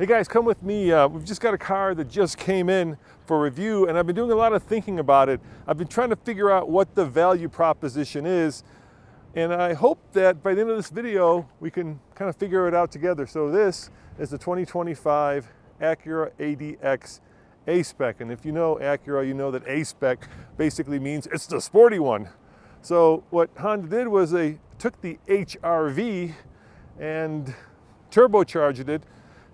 Hey guys, come with me. We've just got a car that just came in for review, and I've been doing a lot of thinking about it. I've been trying to figure out what the value proposition is, and I hope that by the end of this video, we can kind of figure it out together. So this is the 2025 Acura ADX a-spec, and if you know Acura, you know that a-spec basically means it's the sporty one. So what Honda did was they took the HR-V and turbocharged it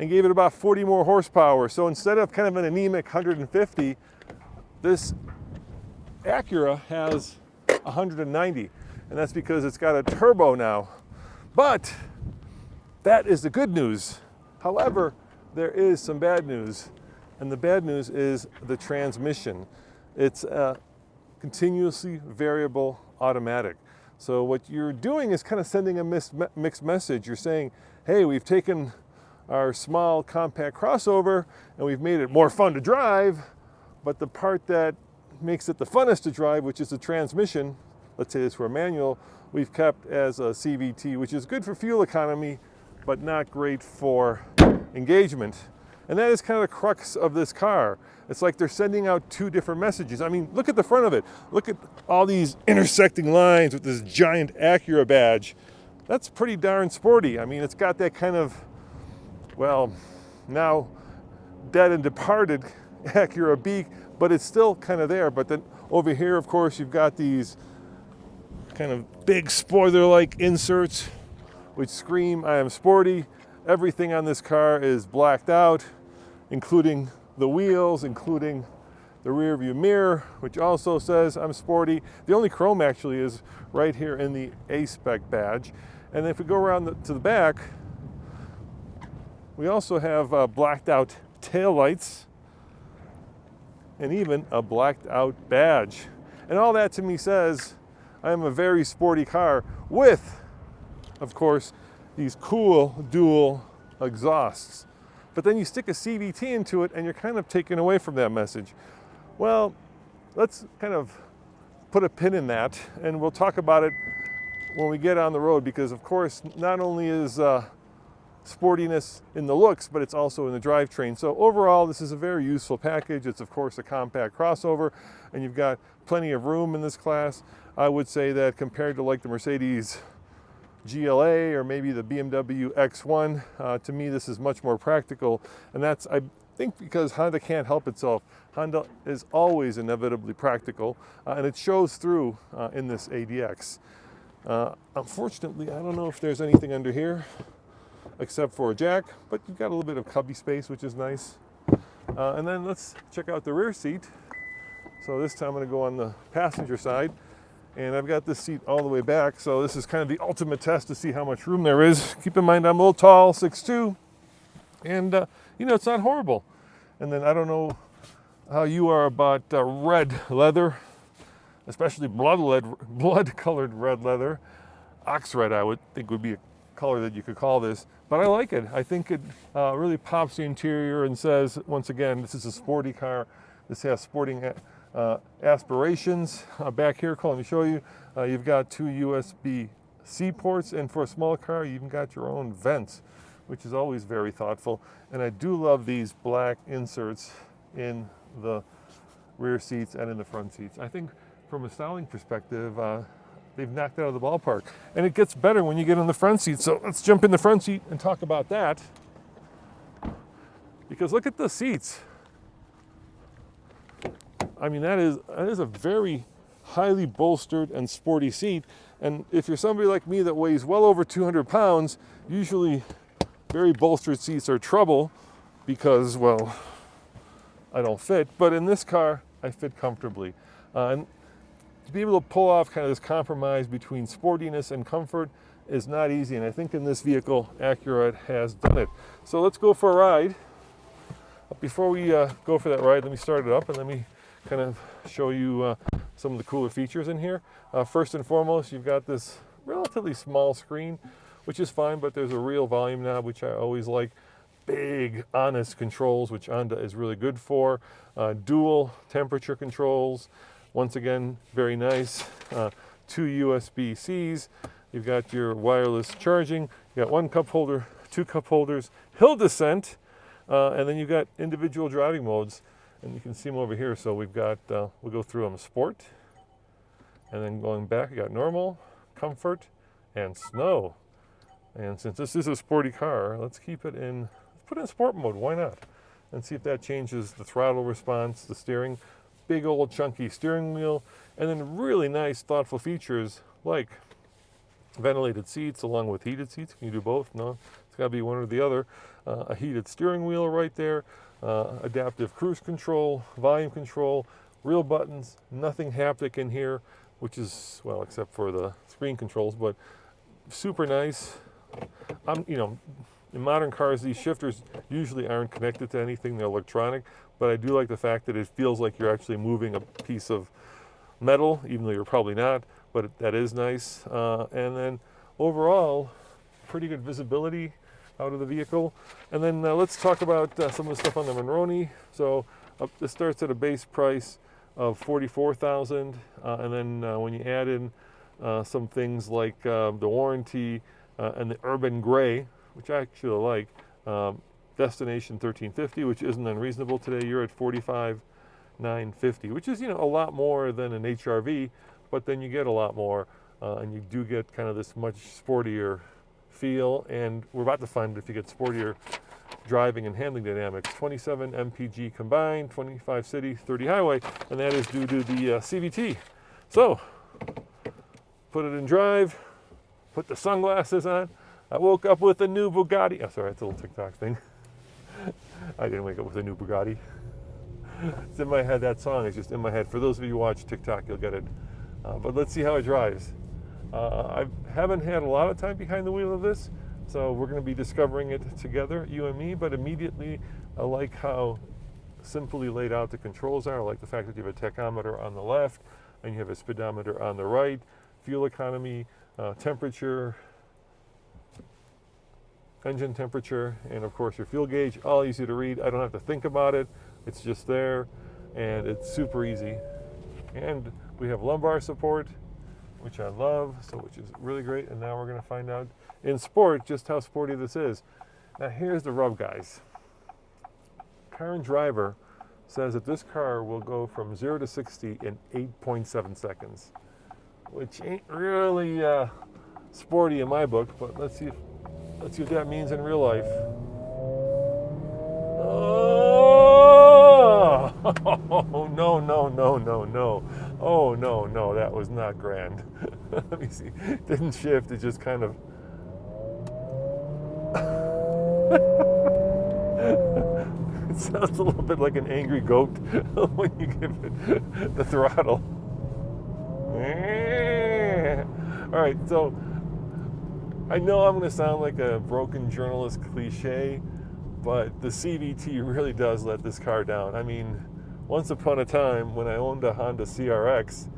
and gave it about 40 more horsepower. So instead of kind of an anemic 150, this Acura has 190, and that's because it's got a turbo now. But that is the good news. However, there is some bad news, and the bad news is the transmission. It's a continuously variable automatic. So what you're doing is kind of sending a mixed message. You're saying, hey, we've taken our small compact crossover and we've made it more fun to drive, but the part that makes it the funnest to drive, which is the transmission, let's say this were a manual, we've kept as a CVT, which is good for fuel economy, but not great for engagement. And that is kind of the crux of this car. It's like they're sending out two different messages. I mean, look at the front of it. Look at all these intersecting lines with this giant Acura badge. That's pretty darn sporty. I mean, it's got that kind of, well, now dead and departed Acura beak, but it's still kind of there. But then over here, of course, you've got these kind of big spoiler-like inserts which scream, I am sporty. Everything on this car is blacked out, including the wheels, including the rear view mirror, which also says I'm sporty. The only chrome actually is right here in the a-spec badge. And if we go around to the back, we also have blacked out taillights and even a blacked out badge. And all that to me says I am a very sporty car with, of course, these cool dual exhausts. But then you stick a CVT into it and you're kind of taken away from that message. Well, let's kind of put a pin in that and we'll talk about it when we get on the road, because of course, not only is sportiness in the looks, but it's also in the drivetrain. So overall, this is a very useful package. It's of course a compact crossover, and you've got plenty of room in this class. I would say that compared to like the Mercedes GLA or maybe the BMW X1, to me this is much more practical, and that's, I think, because Honda can't help itself. Honda is always inevitably practical, and it shows through in this ADX. Unfortunately, I don't know if there's anything under here except for a jack, but you've got a little bit of cubby space, which is nice. And then let's check out the rear seat. So this time I'm going to go on the passenger side, and I've got this seat all the way back, so this is kind of the ultimate test to see how much room there is. Keep in mind I'm a little tall, 6'2", and you know, it's not horrible. And then I don't know how you are about red leather, especially blood-colored red leather. Ox red, I would think, would be a color that you could call this, but I like it. I think it really pops the interior and says, once again, this is a sporty car. This has sporting aspirations. Back here, let me show you. You've got two USB-C ports, and for a small car, you even got your own vents, which is always very thoughtful. And I do love these black inserts in the rear seats and in the front seats. I think from a styling perspective, they've knocked it out of the ballpark. And it gets better when you get in the front seat. So let's jump in the front seat and talk about that. Because look at the seats. I mean, that is a very highly bolstered and sporty seat. And if you're somebody like me that weighs well over 200 pounds, usually very bolstered seats are trouble because, well, I don't fit. But in this car, I fit comfortably. And to be able to pull off kind of this compromise between sportiness and comfort is not easy. And I think in this vehicle, Acura has done it. So let's go for a ride. But before we go for that ride, let me start it up and let me kind of show you some of the cooler features in here. First and foremost, you've got this relatively small screen, which is fine, but there's a real volume knob, which I always like. Big, honest controls, which Honda is really good for. Dual temperature controls, once again, very nice. Two USB-Cs. You've got your wireless charging. You got one cup holder, two cup holders. Hill descent. And then you've got individual driving modes, and you can see them over here. So we've got, we'll go through them, sport, and then going back, you got normal, comfort, and snow. And since this is a sporty car, let's keep it in, let's put it in sport mode, why not? And see if that changes the throttle response, the steering. Big old chunky steering wheel, and then really nice thoughtful features like ventilated seats along with heated seats. Can you do both? No, it's got to be one or the other. A heated steering wheel right there, adaptive cruise control, volume control, real buttons, nothing haptic in here, which is, well, except for the screen controls, but super nice. In modern cars, these shifters usually aren't connected to anything, they're electronic, but I do like the fact that it feels like you're actually moving a piece of metal, even though you're probably not, but that is nice. And then overall, pretty good visibility out of the vehicle. And then let's talk about some of the stuff on the Monroney. So this starts at a base price of $44,000, and then when you add in some things like the warranty and the urban gray, which I actually like, destination $1,350, which isn't unreasonable today. You're at $45,950, which is, a lot more than an HRV, but then you get a lot more, and you do get kind of this much sportier feel. And we're about to find if you get sportier driving and handling dynamics. 27 mpg combined, 25 city, 30 highway, and that is due to the CVT. So, put it in drive, put the sunglasses on. I woke up with a new Bugatti. Oh, sorry, that's a little TikTok thing. I didn't wake up with a new Bugatti. It's in my head. That song is just in my head. For those of you who watch TikTok, you'll get it. But let's see how it drives. I haven't had a lot of time behind the wheel of this, so we're going to be discovering it together, you and me. But immediately, I like how simply laid out the controls are. I like the fact that you have a tachometer on the left and you have a speedometer on the right. Fuel economy, temperature, engine temperature, and of course your fuel gauge, all easy to read. I don't have to think about it. It's just there, and it's super easy. And we have lumbar support, which I love, which is really great. And now we're going to find out in sport just how sporty this is. Now here's the rub, guys. Car and Driver says that this car will go from 0 to 60 in 8.7 seconds, which ain't really sporty in my book, but let's see what that means in real life. Oh, no, no, no, no, no. Oh, no, no, that was not grand. Let me see. It didn't shift, it just kind of... It sounds a little bit like an angry goat when you give it the throttle. All right, so I know I'm going to sound like a broken journalist cliche, but the CVT really does let this car down. I mean, once upon a time when I owned a Honda CRX,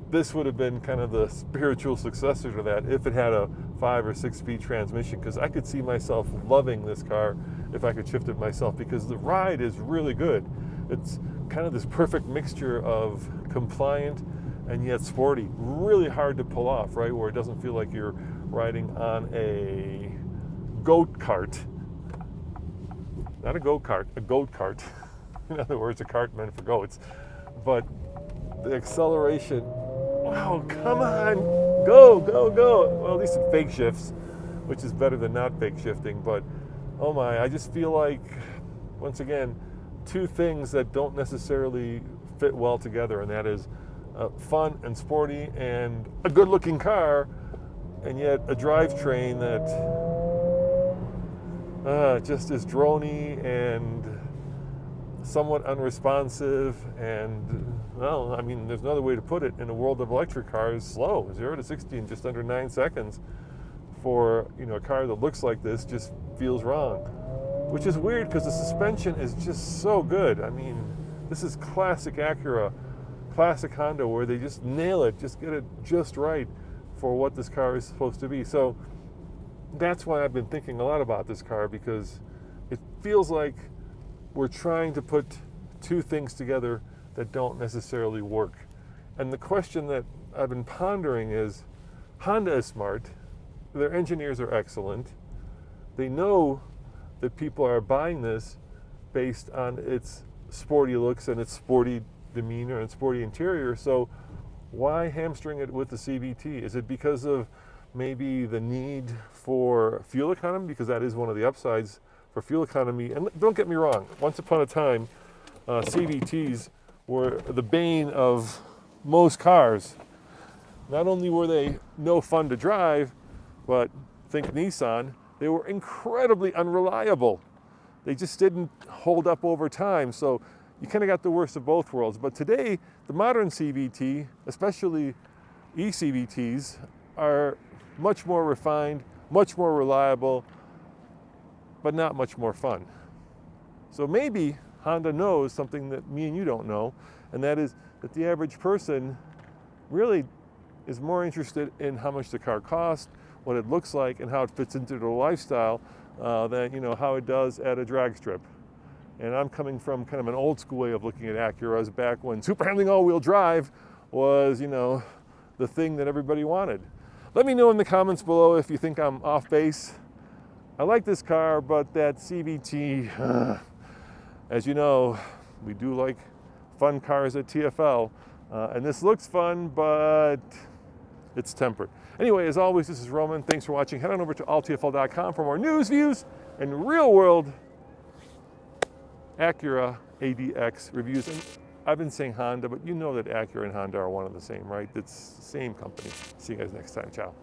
this would have been kind of the spiritual successor to that if it had a 5 or 6 speed transmission, because I could see myself loving this car if I could shift it myself, because the ride is really good. It's kind of this perfect mixture of compliant and yet sporty. Really hard to pull off, right? Where it doesn't feel like you're riding on a goat cart. Not a go-kart, a goat cart. In other words, a cart meant for goats. But the acceleration, wow, come on, go, go, go. Well, at least it fake shifts, which is better than not fake shifting. But oh my, I just feel like, once again, two things that don't necessarily fit well together, and that is fun and sporty and a good-looking car, and yet a drivetrain that just is droney and somewhat unresponsive, and, well, I mean, there's another way to put it. In the world of electric cars, slow. 0 to 60 in just under 9 seconds for, a car that looks like this just feels wrong, which is weird because the suspension is just so good. I mean, this is classic Acura, classic Honda, where they just nail it, just get it just right for what this car is supposed to be. So that's why I've been thinking a lot about this car, because it feels like we're trying to put two things together that don't necessarily work. And the question that I've been pondering is, Honda is smart, their engineers are excellent, they know that people are buying this based on its sporty looks and its sporty demeanor and sporty interior. So why hamstring it with the CVT? Is it because of maybe the need for fuel economy? Because that is one of the upsides for fuel economy. And don't get me wrong, once upon a time, CVTs were the bane of most cars. Not only were they no fun to drive, but think Nissan, they were incredibly unreliable. They just didn't hold up over time. So you kind of got the worst of both worlds. But today, the modern CVT, especially e-CVTs, are much more refined, much more reliable, but not much more fun. So maybe Honda knows something that me and you don't know, and that is that the average person really is more interested in how much the car costs, what it looks like, and how it fits into their lifestyle than how it does at a drag strip. And I'm coming from kind of an old school way of looking at Acuras back when super handling all-wheel drive was, the thing that everybody wanted. Let me know in the comments below if you think I'm off base. I like this car, but that CVT, as you know, we do like fun cars at TFL. And this looks fun, but it's tempered. Anyway, as always, this is Roman. Thanks for watching. Head on over to alltfl.com for more news, views, and real-world Acura ADX reviews. And I've been saying Honda, but you know that Acura and Honda are one and the same, right? It's the same company. See you guys next time. Ciao.